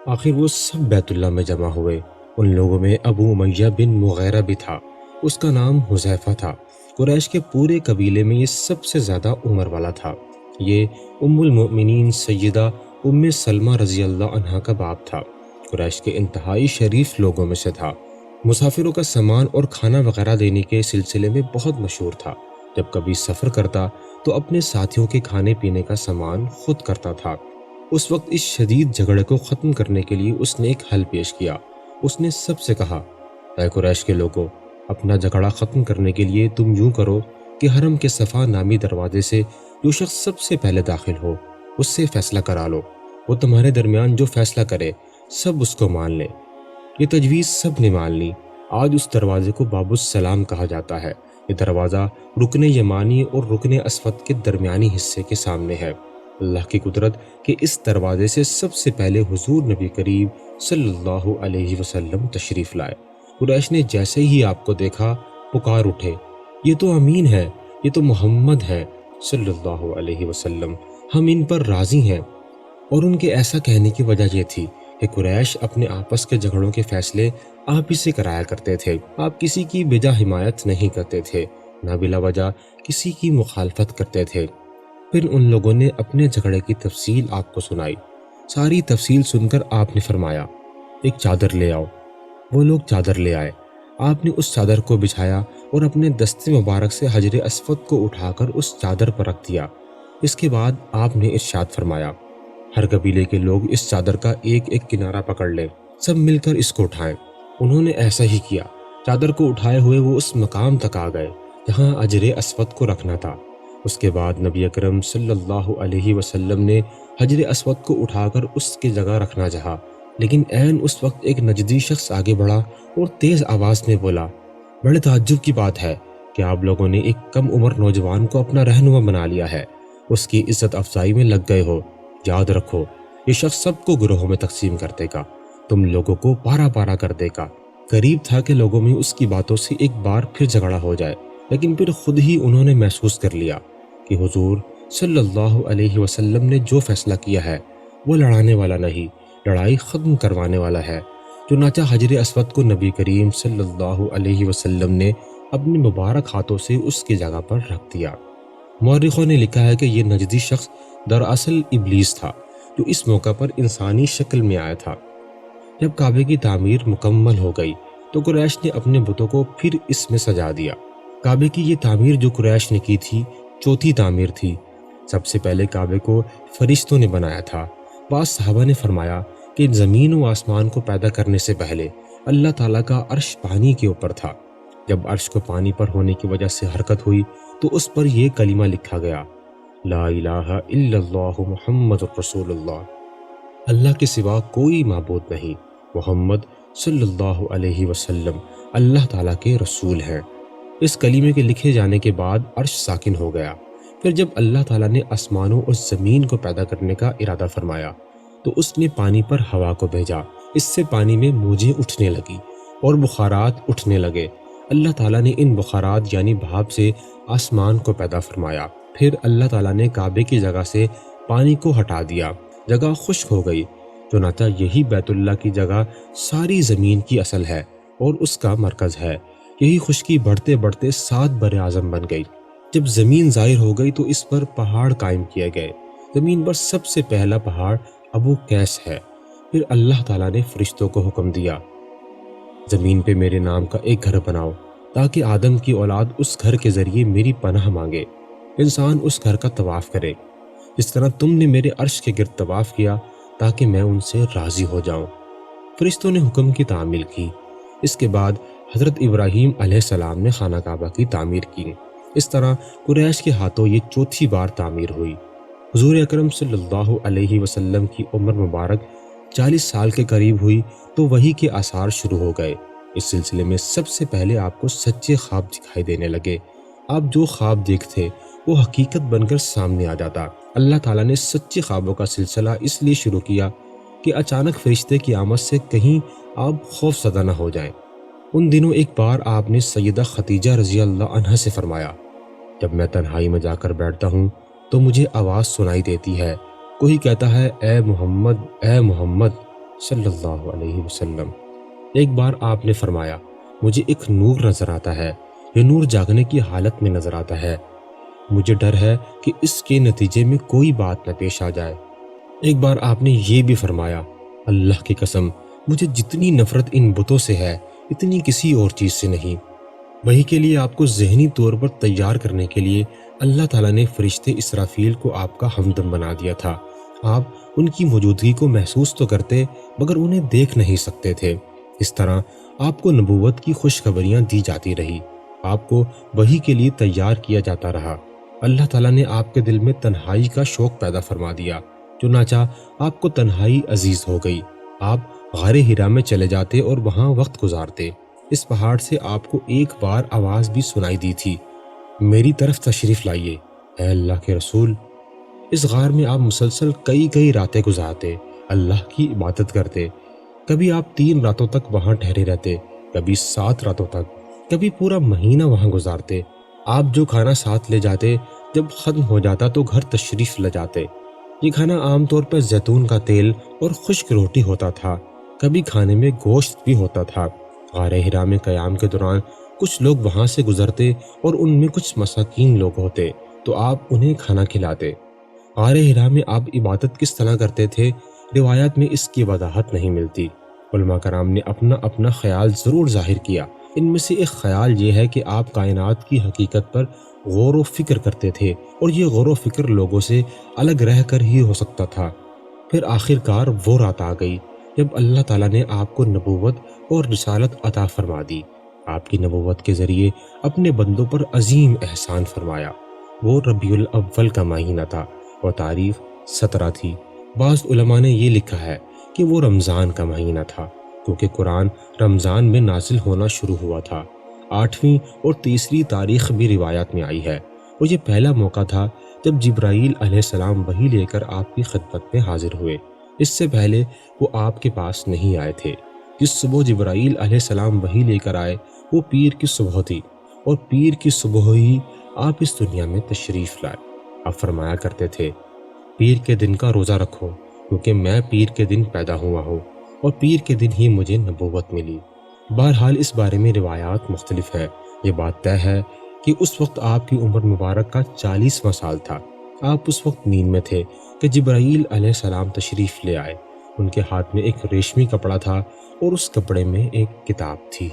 آخر وہ سب بیت اللہ میں جمع ہوئے۔ ان لوگوں میں ابو امیہ بن مغیرہ بھی تھا، اس کا نام حذیفہ تھا۔ قریش کے پورے قبیلے میں یہ سب سے زیادہ عمر والا تھا۔ یہ ام المؤمنین سیدہ ام سلمہ رضی اللہ عنہا کا باپ تھا۔ قریش کے انتہائی شریف لوگوں میں سے تھا۔ مسافروں کا سامان اور کھانا وغیرہ دینے کے سلسلے میں بہت مشہور تھا۔ جب کبھی سفر کرتا تو اپنے ساتھیوں کے کھانے پینے کا سامان خود کرتا تھا۔ اس وقت اس شدید جھگڑے کو ختم کرنے کے لیے اس نے ایک حل پیش کیا۔ اس نے سب سے کہا، اے قریش کے لوگوں، اپنا جھگڑا ختم کرنے کے لیے تم یوں کرو کہ حرم کے صفا نامی دروازے سے جو شخص سب سے پہلے داخل ہو اس سے فیصلہ کرا لو۔ وہ تمہارے درمیان جو فیصلہ کرے سب اس کو مان لیں۔ یہ تجویز سب نے مان لی۔ آج اس دروازے کو باب السلام کہا جاتا ہے۔ یہ دروازہ رکن یمانی اور رکن اسود کے درمیانی حصے کے سامنے ہے۔ اللہ کی قدرت کہ اس دروازے سے سب سے پہلے حضور نبی کریم صلی اللہ علیہ وسلم تشریف لائے۔ قریش نے جیسے ہی آپ کو دیکھا پکار اٹھے، یہ تو امین ہے، یہ تو محمد ہے صلی اللہ علیہ وسلم، ہم ان پر راضی ہیں۔ اور ان کے ایسا کہنے کی وجہ یہ تھی کہ قریش اپنے آپس کے جھگڑوں کے فیصلے آپ ہی سے کرایا کرتے تھے۔ آپ کسی کی بجا حمایت نہیں کرتے تھے، نہ بلا وجہ کسی کی مخالفت کرتے تھے۔ پھر ان لوگوں نے اپنے جھگڑے کی تفصیل آپ کو سنائی۔ ساری تفصیل سن کر آپ نے فرمایا، ایک چادر لے آؤ۔ وہ لوگ چادر لے آئے۔ آپ نے اس چادر کو بچھایا اور اپنے دست مبارک سے حجر اسود کو اٹھا کر اس چادر پر رکھ دیا۔ اس کے بعد آپ نے ارشاد فرمایا، ہر قبیلے کے لوگ اس چادر کا ایک ایک کنارہ پکڑ لیں، سب مل کر اس کو اٹھائیں۔ انہوں نے ایسا ہی کیا۔ چادر کو اٹھائے ہوئے وہ اس مقام تک آ گئے جہاں حجر اسود کو رکھنا تھا۔ اس کے بعد نبی اکرم صلی اللہ علیہ وسلم نے حجر اسود کو اٹھا کر اس کی جگہ رکھنا چاہا، لیکن عین اس وقت ایک نجدی شخص آگے بڑھا اور تیز آواز میں بولا، بڑے تعجب کی بات ہے کہ آپ لوگوں نے ایک کم عمر نوجوان کو اپنا رہنما بنا لیا ہے، اس کی عزت افزائی میں لگ گئے ہو۔ یاد رکھو، یہ شخص سب کو گروہوں میں تقسیم کر دے گا، تم لوگوں کو پارا پارا کر دے گا۔ قریب تھا کہ لوگوں میں اس کی باتوں سے ایک بار پھر جھگڑا ہو جائے، لیکن پھر خود ہی انہوں نے محسوس کر لیا کہ حضور صلی اللہ علیہ وسلم نے جو فیصلہ کیا ہے وہ لڑانے والا نہیں، لڑائی ختم کروانے والا ہے۔ چنانچہ حجر اسود کو نبی کریم صلی اللہ علیہ وسلم نے اپنے مبارک ہاتھوں سے اس کی جگہ پر رکھ دیا۔ مورخوں نے لکھا ہے کہ یہ نجدی شخص دراصل ابلیس تھا، جو اس موقع پر انسانی شکل میں آیا تھا۔ جب کعبے کی تعمیر مکمل ہو گئی تو قریش نے اپنے بتوں کو پھر اس میں سجا دیا۔ کعبے کی یہ تعمیر جو قریش نے کی تھی چوتھی تعمیر تھی۔ سب سے پہلے کعبے کو فرشتوں نے بنایا تھا۔ بعض صحابہ نے فرمایا کہ زمین و آسمان کو پیدا کرنے سے پہلے اللہ تعالیٰ کا عرش پانی کے اوپر تھا۔ جب عرش کو پانی پر ہونے کی وجہ سے حرکت ہوئی تو اس پر یہ کلمہ لکھا گیا، لا الہ الا اللہ محمد رسول اللہ، اللہ کے سوا کوئی معبود نہیں، محمد صلی اللہ علیہ وسلم اللہ تعالیٰ کے رسول ہیں۔ اس کلمے کے لکھے جانے کے بعد عرش ساکن ہو گیا۔ پھر جب اللہ تعالیٰ نے آسمانوں اور زمین کو پیدا کرنے کا ارادہ فرمایا تو اس نے پانی پر ہوا کو بھیجا۔ اس سے پانی میں موجیں اٹھنے لگی اور بخارات اٹھنے لگے۔ اللہ تعالیٰ نے ان بخارات یعنی بھاپ سے آسمان کو پیدا فرمایا۔ پھر اللہ تعالیٰ نے کعبے کی جگہ سے پانی کو ہٹا دیا، جگہ خشک ہو گئی۔ چنانچہ یہی بیت اللہ کی جگہ ساری زمین کی اصل ہے اور اس کا مرکز ہے۔ یہی خشکی بڑھتے بڑھتے 7 بر اعظم بن گئی۔ جب زمین ظاہر ہو گئی تو اس پر پہاڑ قائم کیے گئے۔ زمین پر سب سے پہلا پہاڑ ابو قیس ہے۔ پھر اللہ تعالیٰ نے فرشتوں کو حکم دیا، زمین پہ میرے نام کا ایک گھر بناؤ تاکہ آدم کی اولاد اس گھر کے ذریعے میری پناہ مانگے، انسان اس گھر کا طواف کرے جس طرح تم نے میرے عرش کے گرد طواف کیا تاکہ میں ان سے راضی ہو جاؤں۔ فرشتوں نے حکم کی تعمیل کی۔ اس کے بعد حضرت ابراہیم علیہ السلام نے خانہ کعبہ کی تعمیر کی۔ اس طرح قریش کے ہاتھوں یہ چوتھی بار تعمیر ہوئی۔ حضور اکرم صلی اللہ علیہ وسلم کی عمر مبارک 40 سال کے قریب ہوئی تو وحی کے آثار شروع ہو گئے۔ اس سلسلے میں سب سے پہلے آپ کو سچے خواب دکھائی دینے لگے۔ آپ جو خواب دیکھتے وہ حقیقت بن کر سامنے آ جاتا۔ اللہ تعالیٰ نے سچے خوابوں کا سلسلہ اس لیے شروع کیا کہ اچانک فرشتے کی آمد سے کہیں آپ خوف زدہ نہ ہو جائیں۔ ان دنوں ایک بار آپ نے سیدہ خدیجہ رضی اللہ عنہا سے فرمایا، جب میں تنہائی میں جا کر بیٹھتا ہوں تو مجھے آواز سنائی دیتی ہے، کوئی کہتا ہے اے محمد اے محمد۔ صلی اللہ علیہ وسلم۔ ایک بار آپ نے فرمایا، مجھے ایک نور نظر آتا ہے، یہ نور جاگنے کی حالت میں نظر آتا ہے، مجھے ڈر ہے کہ اس کے نتیجے میں کوئی بات نہ پیش آ جائے۔ ایک بار آپ نے یہ بھی فرمایا، اللہ کی قسم مجھے جتنی نفرت ان بتوں سے ہے اتنی کسی اور چیز سے نہیں۔ وہی کے لیے آپ کو ذہنی طور پر تیار کرنے کے لیے اللہ تعالیٰ نے فرشتے اسرافیل کو آپ کا ہمدم بنا دیا تھا۔ آپ ان کی موجودگی کو محسوس تو کرتے مگر انہیں دیکھ نہیں سکتے تھے۔ اس طرح آپ کو نبوت کی خوشخبریاں دی جاتی رہی، آپ کو وحی کے لیے تیار کیا جاتا رہا۔ اللہ تعالیٰ نے آپ کے دل میں تنہائی کا شوق پیدا فرما دیا، چنانچہ آپ کو تنہائی عزیز ہو گئی۔ آپ غار ہرا میں چلے جاتے اور وہاں وقت گزارتے۔ اس پہاڑ سے آپ کو ایک بار آواز بھی سنائی دی تھی، میری طرف تشریف لائیے اے اللہ کے رسول۔ اس غار میں آپ مسلسل کئی راتیں گزارتے، اللہ کی عبادت کرتے۔ کبھی آپ 3 راتوں تک وہاں ٹھہرے رہتے، کبھی 7 راتوں تک، کبھی پورا مہینہ وہاں گزارتے۔ آپ جو کھانا ساتھ لے جاتے جب ختم ہو جاتا تو گھر تشریف لے جاتے۔ یہ کھانا عام طور پر زیتون کا تیل اور خشک روٹی ہوتا تھا، کبھی کھانے میں گوشت بھی ہوتا تھا۔ غار ہرا میں قیام کے دوران کچھ لوگ وہاں سے گزرتے اور ان میں کچھ مساکین لوگ ہوتے تو آپ انہیں کھانا کھلاتے۔ غار ہرا میں آپ عبادت کس طرح کرتے تھے، روایات میں اس کی وضاحت نہیں ملتی۔ علماء کرام نے اپنا اپنا خیال ضرور ظاہر کیا۔ ان میں سے ایک خیال یہ ہے کہ آپ کائنات کی حقیقت پر غور و فکر کرتے تھے اور یہ غور و فکر لوگوں سے الگ رہ کر ہی ہو سکتا تھا۔ پھر آخر کار وہ رات آ گئی جب اللہ تعالیٰ نے آپ کو نبوت اور رسالت عطا فرما دی۔ آپ کی نبوت کے ذریعے اپنے بندوں پر عظیم احسان فرمایا۔ وہ ربیع الاول کا مہینہ تھا اور تاریخ 17 تھی۔ بعض علماء نے یہ لکھا ہے کہ وہ رمضان کا مہینہ تھا کیونکہ قرآن رمضان میں نازل ہونا شروع ہوا تھا۔ 8ویں اور تیسری تاریخ بھی روایات میں آئی ہے، اور یہ پہلا موقع تھا جب جبرائیل علیہ السلام وحی لے کر آپ کی خدمت میں حاضر ہوئے۔ اس سے پہلے وہ آپ کے پاس نہیں آئے تھے۔ جس صبح جبرائیل علیہ السلام وحی لے کر آئے وہ پیر کی صبح تھی، اور پیر کی صبح ہی آپ اس دنیا میں تشریف لائے۔ آپ فرمایا کرتے تھے، پیر کے دن کا روزہ رکھو کیونکہ میں پیر کے دن پیدا ہوا ہوں اور پیر کے دن ہی مجھے نبوت ملی۔ بہرحال اس بارے میں روایات مختلف ہیں۔ یہ بات طے ہے کہ اس وقت آپ کی عمر مبارک کا 40واں سال تھا۔ آپ اس وقت نیند میں تھے کہ جبرائیل علیہ السلام تشریف لے آئے۔ ان کے ہاتھ میں ایک ریشمی کپڑا تھا اور اس کپڑے میں ایک کتاب تھی۔